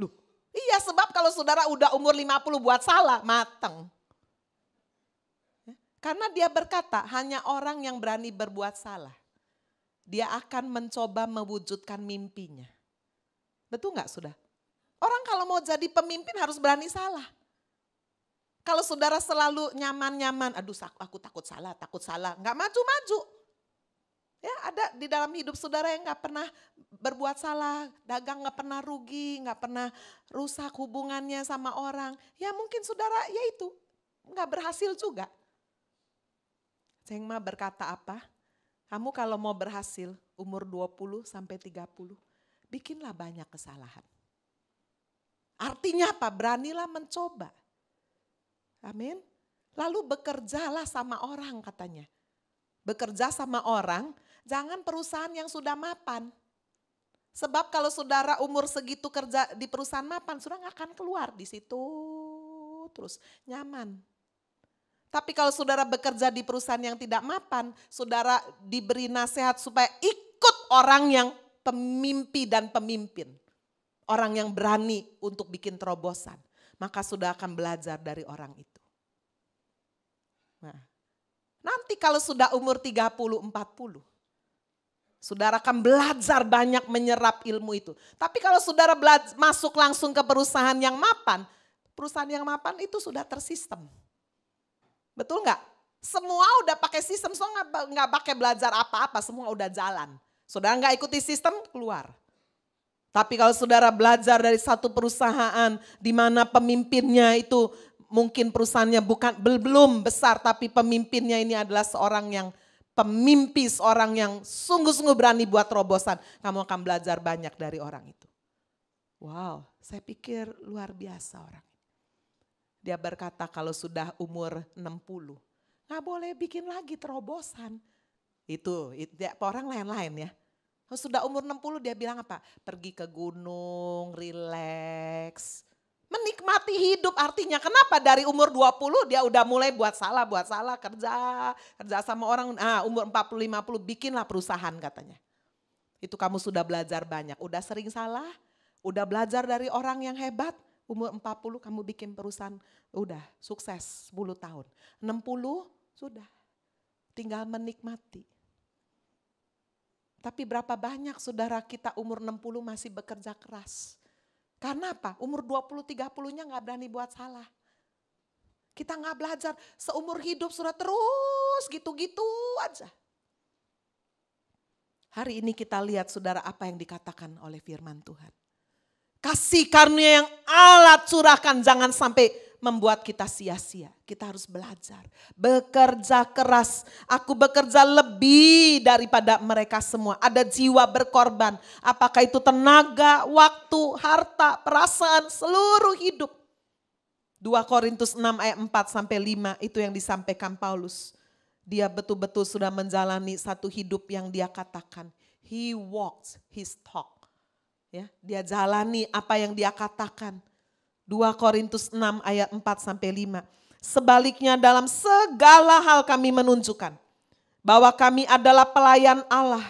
Loh, iya sebab kalau saudara udah umur 50 buat salah, mateng. Karena dia berkata hanya orang yang berani berbuat salah. dia akan mencoba mewujudkan mimpinya. Betul nggak saudara? Orang kalau mau jadi pemimpin harus berani salah. Kalau saudara selalu nyaman-nyaman, aduh aku takut salah, nggak maju-maju. Ya, ada di dalam hidup saudara yang nggak pernah berbuat salah, dagang nggak pernah rugi, nggak pernah rusak hubungannya sama orang. Ya mungkin saudara ya itu nggak berhasil juga. Ceng Ma berkata apa? Kamu kalau mau berhasil umur 20 sampai 30, bikinlah banyak kesalahan. Artinya apa? Beranilah mencoba. Amin. Lalu bekerjalah sama orang katanya. Bekerja sama orang, jangan perusahaan yang sudah mapan. Sebab kalau saudara umur segitu kerja di perusahaan mapan, saudara gak akan keluar di situ terus nyaman. Tapi kalau saudara bekerja di perusahaan yang tidak mapan, saudara diberi nasihat supaya ikut orang yang pemimpi dan pemimpin. Orang yang berani untuk bikin terobosan. Maka saudara akan belajar dari orang itu. Nah, nanti kalau sudah umur 30-40, saudara akan belajar banyak menyerap ilmu itu. Tapi kalau saudara masuk langsung ke perusahaan yang mapan, perusahaan yang mapan itu sudah tersistem. Betul nggak? Semua udah pakai sistem, semua nggak pakai belajar apa-apa, semua udah jalan. Saudara nggak ikuti sistem, keluar. Tapi kalau saudara belajar dari satu perusahaan di mana pemimpinnya itu mungkin perusahaannya belum besar, tapi pemimpinnya ini adalah seorang yang pemimpi, seorang yang sungguh-sungguh berani buat terobosan. Kamu akan belajar banyak dari orang itu. Wow, saya pikir luar biasa orang. Dia berkata kalau sudah umur 60, gak boleh bikin lagi terobosan. Itu orang lain-lain ya. Kalau sudah umur 60 dia bilang apa? Pergi ke gunung, rileks. Menikmati hidup artinya kenapa dari umur 20 dia udah mulai buat salah, kerja sama orang. Umur 40-50 bikinlah perusahaan katanya. Itu kamu sudah belajar banyak, udah sering salah, udah belajar dari orang yang hebat. Umur 40 kamu bikin perusahaan, udah sukses 10 tahun. 60 sudah, tinggal menikmati. Tapi berapa banyak saudara kita umur 60 masih bekerja keras. Karena apa? Umur 20-30-nya gak berani buat salah. Kita gak belajar, seumur hidup sudah terus gitu-gitu aja. Hari ini kita lihat saudara apa yang dikatakan oleh firman Tuhan. Kasih karunia yang Allah curahkan jangan sampai membuat kita sia-sia. Kita harus belajar, bekerja keras. Aku bekerja lebih daripada mereka semua. Ada jiwa berkorban. Apakah itu tenaga, waktu, harta, perasaan, seluruh hidup. 2 Korintus 6 ayat 4-5 itu yang disampaikan Paulus. Dia betul-betul sudah menjalani satu hidup yang dia katakan. He walks his talk. Ya, dia jalani apa yang dia katakan. 2 Korintus 6 ayat 4-5. Sebaliknya dalam segala hal kami menunjukkan bahwa kami adalah pelayan Allah.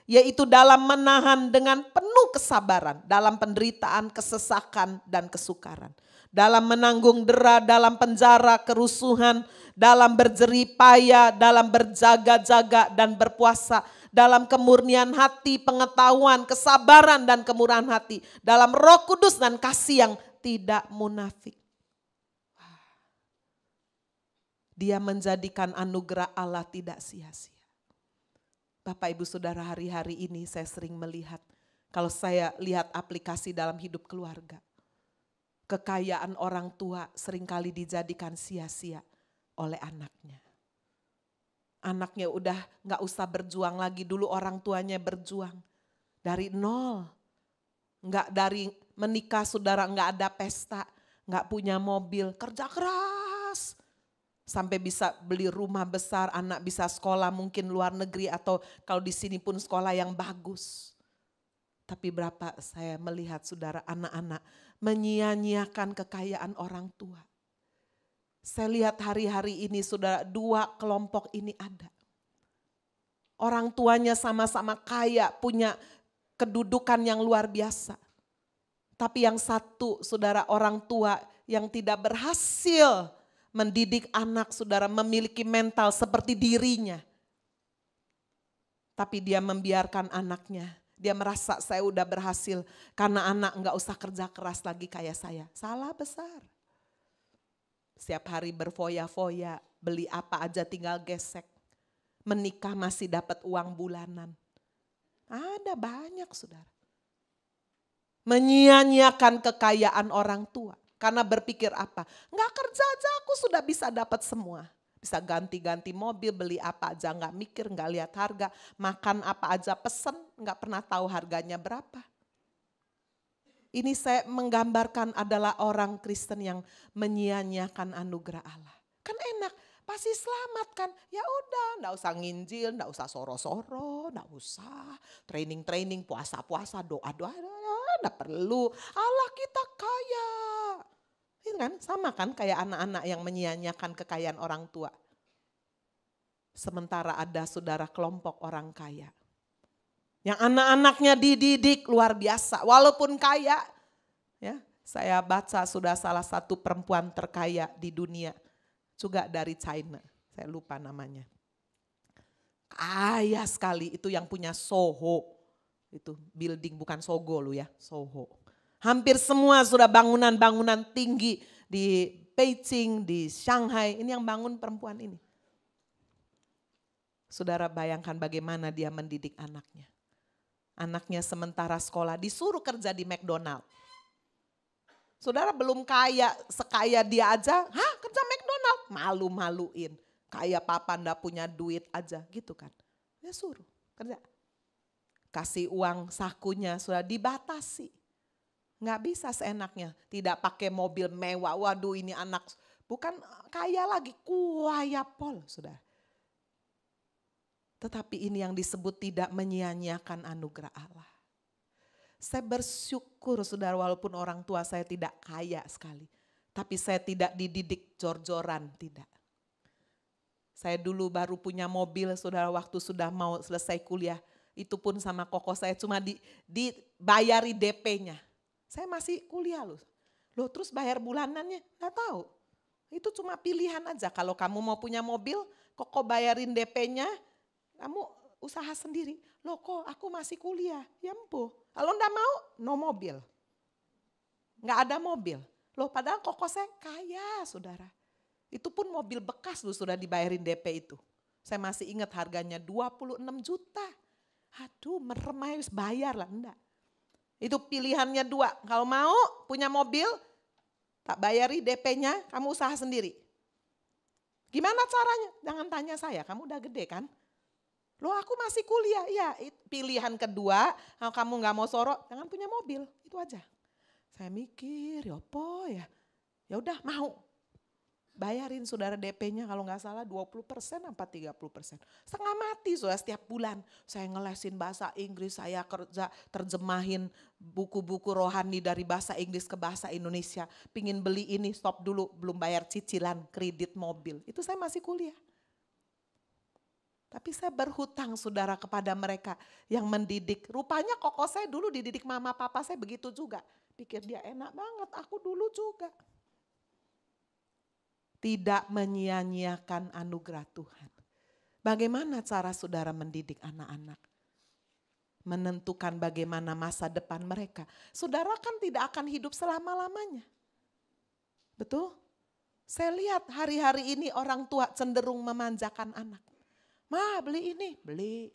Yaitu dalam menahan dengan penuh kesabaran dalam penderitaan, kesesakan dan kesukaran. Dalam menanggung dera, dalam penjara, kerusuhan, dalam berjerih payah, dalam berjaga-jaga dan berpuasa. Dalam kemurnian hati, pengetahuan, kesabaran dan kemurahan hati. Dalam Roh Kudus dan kasih yang tidak munafik. Dia menjadikan anugerah Allah tidak sia-sia. Bapak Ibu Saudara, hari-hari ini saya sering melihat, kalau saya lihat aplikasi dalam hidup keluarga, kekayaan orang tua seringkali dijadikan sia-sia oleh anaknya. Anaknya udah gak usah berjuang lagi, dulu orang tuanya berjuang dari nol. Gak dari menikah saudara gak ada pesta, gak punya mobil, kerja keras. Sampai bisa beli rumah besar, anak bisa sekolah mungkin luar negeri atau kalau di sini pun sekolah yang bagus. Tapi berapa saya melihat saudara anak-anak menyia-nyiakan kekayaan orang tua. Saya lihat hari-hari ini saudara 2 kelompok ini ada. Orang tuanya sama-sama kaya, punya kedudukan yang luar biasa. Tapi yang satu saudara orang tua yang tidak berhasil mendidik anak saudara memiliki mental seperti dirinya. Tapi dia membiarkan anaknya. Dia merasa saya udah berhasil karena anak nggak usah kerja keras lagi kayak saya. Salah besar. Setiap hari berfoya-foya, beli apa aja tinggal gesek. Menikah masih dapat uang bulanan. Ada banyak saudara. Menyia-nyiakan kekayaan orang tua. Karena berpikir apa? Nggak kerja aja aku sudah bisa dapat semua. Bisa ganti-ganti mobil, beli apa aja, nggak mikir, nggak lihat harga. Makan apa aja pesen, nggak pernah tahu harganya berapa. Ini saya menggambarkan adalah orang Kristen yang menyia-nyiakan anugerah Allah. Kan enak, pasti selamat kan. Ya udah, nggak usah nginjil, nggak usah soro-soro, nggak usah training-training, puasa-puasa, doa-doa, nggak perlu. Allah kita kaya. Itu kan sama kan kayak anak-anak yang menyia-nyiakan kekayaan orang tua. Sementara ada saudara kelompok orang kaya. Yang anak-anaknya dididik luar biasa walaupun kaya. Ya, saya baca sudah salah satu perempuan terkaya di dunia. Juga dari China, saya lupa namanya. Kaya sekali, itu yang punya Soho. Itu building bukan Sogo lu ya, Soho. Hampir semua sudah bangunan-bangunan tinggi di Beijing, di Shanghai. Ini yang bangun perempuan ini. Saudara bayangkan bagaimana dia mendidik anaknya. Anaknya sementara sekolah disuruh kerja di McDonald. Saudara belum kaya, sekaya dia aja, kerja McDonald? Malu-maluin. Kayak papa ndak punya duit aja gitu kan. Dia suruh kerja. Kasih uang sakunya sudah dibatasi. Nggak bisa seenaknya, tidak pakai mobil mewah. Waduh ini anak bukan kaya lagi, kuaya pol sudah. Tetapi ini yang disebut tidak menyia-nyiakan anugerah Allah. Saya bersyukur saudara walaupun orang tua saya tidak kaya sekali. Tapi saya tidak dididik jor-joran, tidak. Saya dulu baru punya mobil saudara waktu sudah mau selesai kuliah. Itu pun sama koko saya cuma dibayari DP-nya. Saya masih kuliah loh. Loh terus bayar bulanannya? Gak tahu. Itu cuma pilihan aja. Kalau kamu mau punya mobil, kok bayarin DP-nya, kamu usaha sendiri. Loh kok aku masih kuliah? Ya empuh. Kalau enggak mau, no mobil. Enggak ada mobil. Loh padahal kok saya kaya saudara. Itu pun mobil bekas loh sudah dibayarin DP itu. Saya masih ingat harganya 26 juta. Aduh merem aja bayar lah, enggak. Itu pilihannya dua, kalau mau punya mobil, tak bayari DP-nya, kamu usaha sendiri. Gimana caranya? Jangan tanya saya, kamu udah gede kan? Loh aku masih kuliah, iya pilihan kedua, kalau kamu gak mau sorok, jangan punya mobil, itu aja. Saya mikir, ya apa ya, ya udah mau. Bayarin saudara DP-nya kalau nggak salah 20% apa 30%. Setengah mati saudara setiap bulan. Saya ngelesin bahasa Inggris, saya kerja terjemahin buku-buku rohani dari bahasa Inggris ke bahasa Indonesia. Pingin beli ini stop dulu, belum bayar cicilan kredit mobil. Itu saya masih kuliah. Tapi saya berhutang saudara kepada mereka yang mendidik. Rupanya koko saya dulu dididik mama papa saya begitu juga. Pikir dia enak banget, aku dulu juga. Tidak menyia-nyiakan anugerah Tuhan. Bagaimana cara saudara mendidik anak-anak? Menentukan bagaimana masa depan mereka. Saudara kan tidak akan hidup selama-lamanya. Betul? Saya lihat hari-hari ini orang tua cenderung memanjakan anak. Ma beli ini, beli.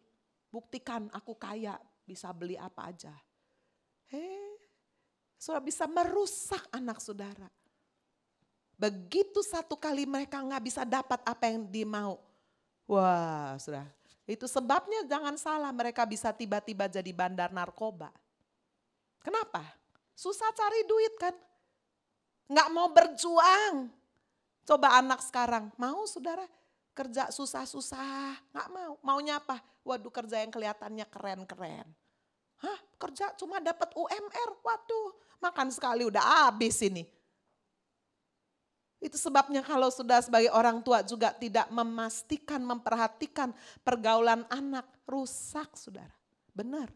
Buktikan aku kaya, bisa beli apa aja. Saudara bisa merusak anak saudara. Begitu satu kali mereka nggak bisa dapat apa yang dimau. Wah sudah, itu sebabnya jangan salah mereka bisa tiba-tiba jadi bandar narkoba. Kenapa? Susah cari duit kan. Nggak mau berjuang. Coba anak sekarang, mau saudara kerja susah-susah, nggak mau. Maunya apa? Waduh kerja yang kelihatannya keren-keren. Kerja cuma dapat UMR, waduh makan sekali udah habis ini. Itu sebabnya kalau sudah sebagai orang tua juga tidak memastikan, memperhatikan pergaulan anak, rusak saudara. Benar.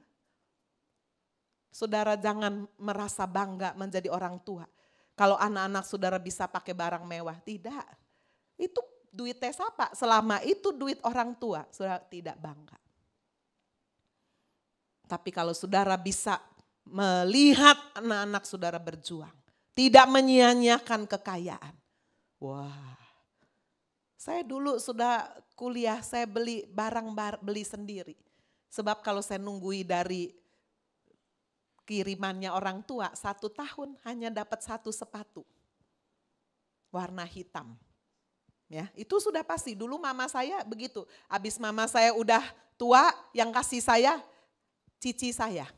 Saudara jangan merasa bangga menjadi orang tua. Kalau anak-anak saudara bisa pakai barang mewah, tidak. Itu duit tes apa? Selama itu duit orang tua, saudara tidak bangga. Tapi kalau saudara bisa melihat anak-anak saudara berjuang, tidak menyia-nyiakan kekayaan. Wah, saya dulu sudah kuliah, saya beli beli sendiri. Sebab kalau saya nunggui dari kirimannya orang tua, 1 tahun hanya dapat 1 sepatu. Warna hitam. Ya, itu sudah pasti. Dulu mama saya begitu. Habis mama saya udah tua, yang kasih saya cici saya.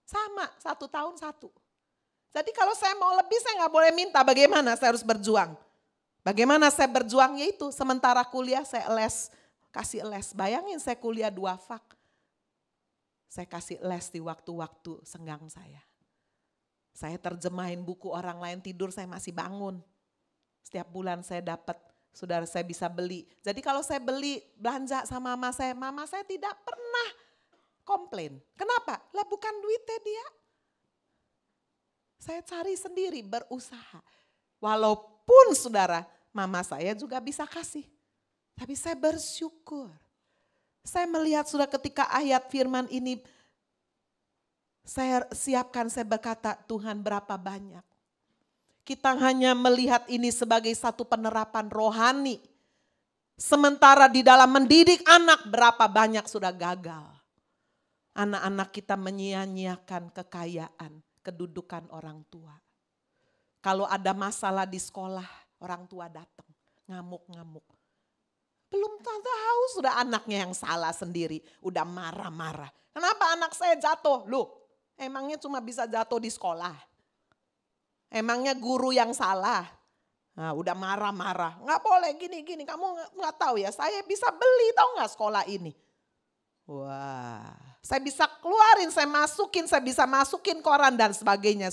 Sama, 1 tahun 1. Jadi kalau saya mau lebih saya nggak boleh minta, bagaimana saya harus berjuang. Bagaimana saya berjuang yaitu sementara kuliah saya kasih les. Bayangin saya kuliah 2 fak. Saya kasih les di waktu-waktu senggang saya. Saya terjemahin buku orang lain tidur saya masih bangun. Setiap bulan saya dapat, saudara saya bisa beli. Jadi kalau saya beli belanja sama mama saya tidak pernah komplain. Kenapa? Lah bukan duitnya dia. Saya cari sendiri, berusaha. Walaupun saudara, mama saya juga bisa kasih. Tapi saya bersyukur. Saya melihat sudah ketika ayat firman ini, saya siapkan, saya berkata, Tuhan berapa banyak. Kita hanya melihat ini sebagai satu penerapan rohani. Sementara di dalam mendidik anak berapa banyak sudah gagal. Anak-anak kita menyia-nyiakan kekayaan, kedudukan orang tua. Kalau ada masalah di sekolah, orang tua datang, ngamuk-ngamuk. Belum tahu sudah anaknya yang salah sendiri, udah marah-marah. Kenapa anak saya jatuh? Loh, emangnya cuma bisa jatuh di sekolah? Emangnya guru yang salah? Nah, udah marah-marah. Nggak boleh gini-gini, kamu nggak tahu ya, saya bisa beli tahu nggak sekolah ini? Wah, saya bisa keluarin, saya bisa masukin koran dan sebagainya.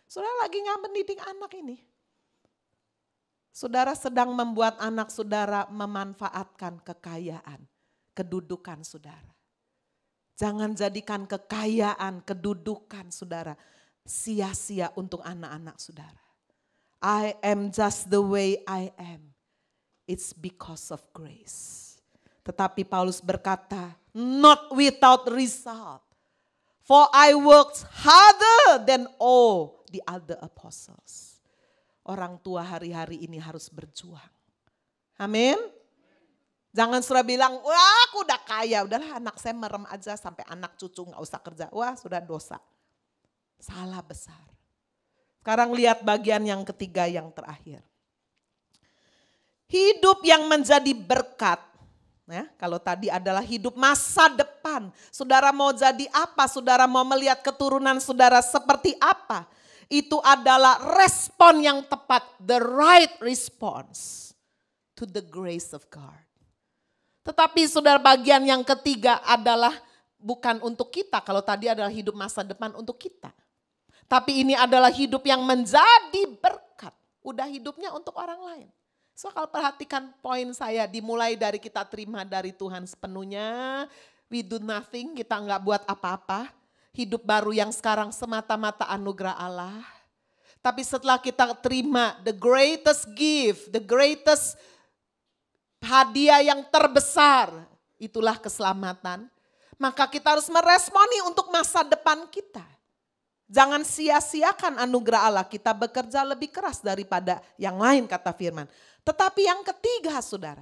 Saudara lagi nggak mendidik anak ini. Saudara sedang membuat anak saudara memanfaatkan kekayaan, kedudukan saudara. Jangan jadikan kekayaan, kedudukan saudara sia-sia untuk anak-anak saudara. I am just the way I am. It's because of grace. Tetapi Paulus berkata, not without result. For I worked harder than all the other apostles. Orang tua hari-hari ini harus berjuang. Amin. Jangan sudah bilang, wah aku udah kaya. Udahlah anak saya merem aja sampai anak cucu gak usah kerja. Wah sudah dosa. Salah besar. Sekarang lihat bagian yang ketiga yang terakhir. Hidup yang menjadi berkat. Ya, kalau tadi adalah hidup masa depan. Saudara mau jadi apa? Saudara mau melihat keturunan saudara seperti apa? Itu adalah respon yang tepat. The right response to the grace of God. Tetapi saudara bagian yang ketiga adalah bukan untuk kita. Kalau tadi adalah hidup masa depan untuk kita. Tapi ini adalah hidup yang menjadi berkat. Udah hidupnya untuk orang lain. So kalau perhatikan poin saya dimulai dari kita terima dari Tuhan sepenuhnya. We do nothing, kita nggak buat apa-apa. Hidup baru yang sekarang semata-mata anugerah Allah. Tapi setelah kita terima the greatest gift, the greatest hadiah yang terbesar, itulah keselamatan. Maka kita harus meresponi untuk masa depan kita. Jangan sia-siakan anugerah Allah, kita bekerja lebih keras daripada yang lain kata firman. Tetapi yang ketiga saudara,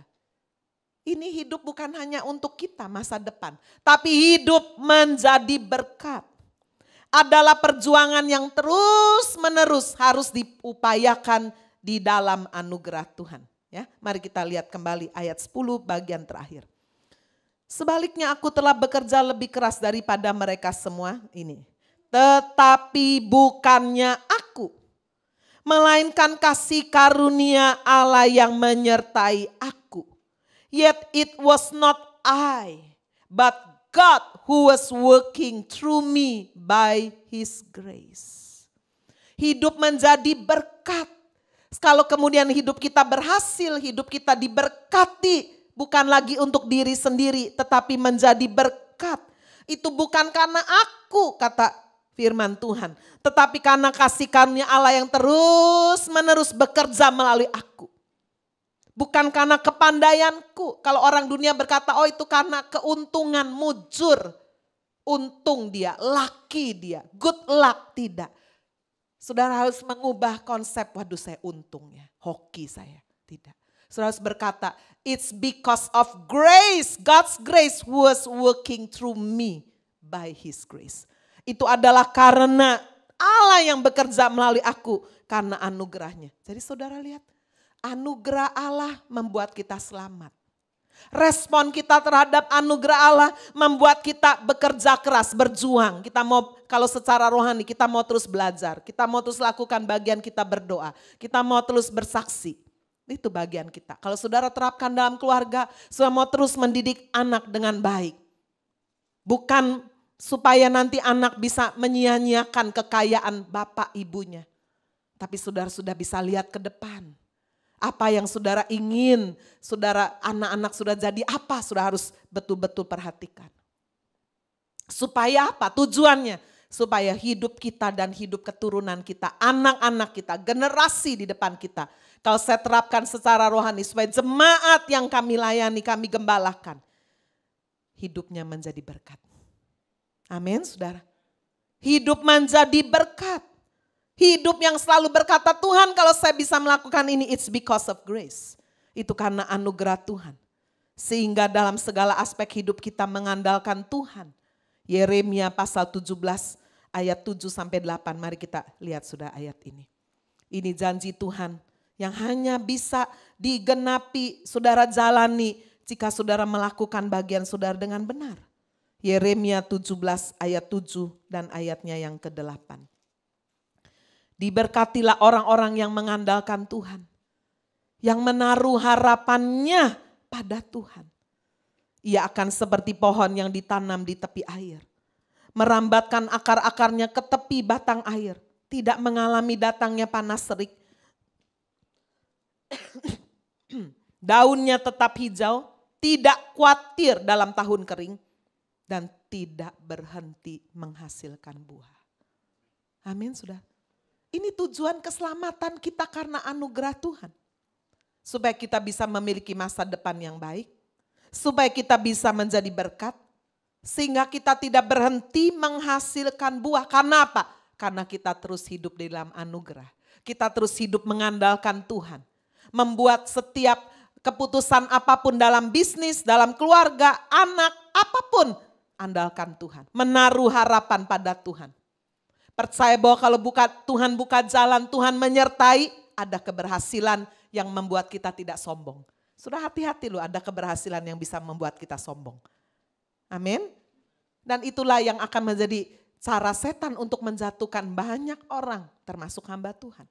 ini hidup bukan hanya untuk kita masa depan. Tapi hidup menjadi berkat. Adalah perjuangan yang terus-menerus harus diupayakan di dalam anugerah Tuhan. Ya, mari kita lihat kembali ayat 10 bagian terakhir. Sebaliknya aku telah bekerja lebih keras daripada mereka semua ini. Tetapi bukannya aku, melainkan kasih karunia Allah yang menyertai aku. Yet it was not I, but God who was working through me by His grace. Hidup menjadi berkat. Kalau kemudian hidup kita berhasil, hidup kita diberkati. Bukan lagi untuk diri sendiri, tetapi menjadi berkat. Itu bukan karena aku, kata firman Tuhan. Tetapi karena kasih karunia Allah yang terus menerus bekerja melalui aku. Bukan karena kepandaianku. Kalau orang dunia berkata, oh itu karena keuntungan, mujur. untung dia, lucky dia, good luck, tidak. Saudara harus mengubah konsep, waduh saya untung ya, hoki saya, tidak. Saudara harus berkata, it's because of grace, God's grace was working through me by His grace. Itu adalah karena Allah yang bekerja melalui aku karena anugerahnya. Jadi saudara lihat, anugerah Allah membuat kita selamat. Respon kita terhadap anugerah Allah membuat kita bekerja keras, berjuang. Kita mau, kalau secara rohani kita mau terus belajar, kita mau terus lakukan bagian kita berdoa, kita mau terus bersaksi. Itu bagian kita. Kalau saudara terapkan dalam keluarga, saudara mau terus mendidik anak dengan baik. Bukan supaya nanti anak bisa menyia-nyiakan kekayaan bapak ibunya. Tapi saudara sudah bisa lihat ke depan. Apa yang saudara ingin, saudara anak-anak sudah jadi apa, saudara harus betul-betul perhatikan. Supaya apa? Tujuannya supaya hidup kita dan hidup keturunan kita, anak-anak kita, generasi di depan kita. Kalau saya terapkan secara rohani supaya jemaat yang kami layani, kami gembalakan, hidupnya menjadi berkat. Amin, saudara. Hidup menjadi berkat. Hidup yang selalu berkata, Tuhan kalau saya bisa melakukan ini, it's because of grace. Itu karena anugerah Tuhan. Sehingga dalam segala aspek hidup kita mengandalkan Tuhan. Yeremia pasal 17 ayat 7-8. Mari kita lihat sudah ayat ini. Ini janji Tuhan yang hanya bisa digenapi, saudara jalani jika saudara melakukan bagian saudara dengan benar. Yeremia 17 ayat 7 dan ayatnya yang ke-8. Diberkatilah orang-orang yang mengandalkan Tuhan. Yang menaruh harapannya pada Tuhan. Ia akan seperti pohon yang ditanam di tepi air. Merambatkan akar-akarnya ke tepi batang air. Tidak mengalami datangnya panas terik. Daunnya tetap hijau. Tidak khawatir dalam tahun kering. Dan tidak berhenti menghasilkan buah. Amin, saudara. Ini tujuan keselamatan kita karena anugerah Tuhan. Supaya kita bisa memiliki masa depan yang baik. Supaya kita bisa menjadi berkat. Sehingga kita tidak berhenti menghasilkan buah. Karena apa? Karena kita terus hidup di dalam anugerah. Kita terus hidup mengandalkan Tuhan. Membuat setiap keputusan apapun dalam bisnis, dalam keluarga, anak, apapun. Andalkan Tuhan. Menaruh harapan pada Tuhan. Percaya bahwa kalau Tuhan buka jalan, Tuhan menyertai, ada keberhasilan yang membuat kita tidak sombong. Sudah hati-hati loh, ada keberhasilan yang bisa membuat kita sombong. Amin. Dan itulah yang akan menjadi cara setan untuk menjatuhkan banyak orang, termasuk hamba Tuhan.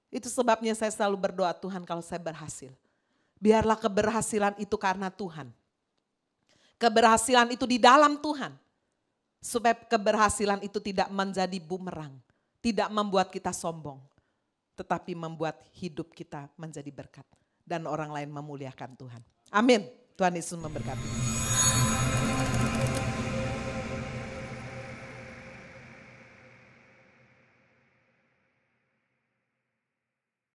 Itu sebabnya saya selalu berdoa, Tuhan kalau saya berhasil, biarlah keberhasilan itu karena Tuhan. Keberhasilan itu di dalam Tuhan. Supaya keberhasilan itu tidak menjadi bumerang. Tidak membuat kita sombong. Tetapi membuat hidup kita menjadi berkat. Dan orang lain memuliakan Tuhan. Amin. Tuhan Yesus memberkati.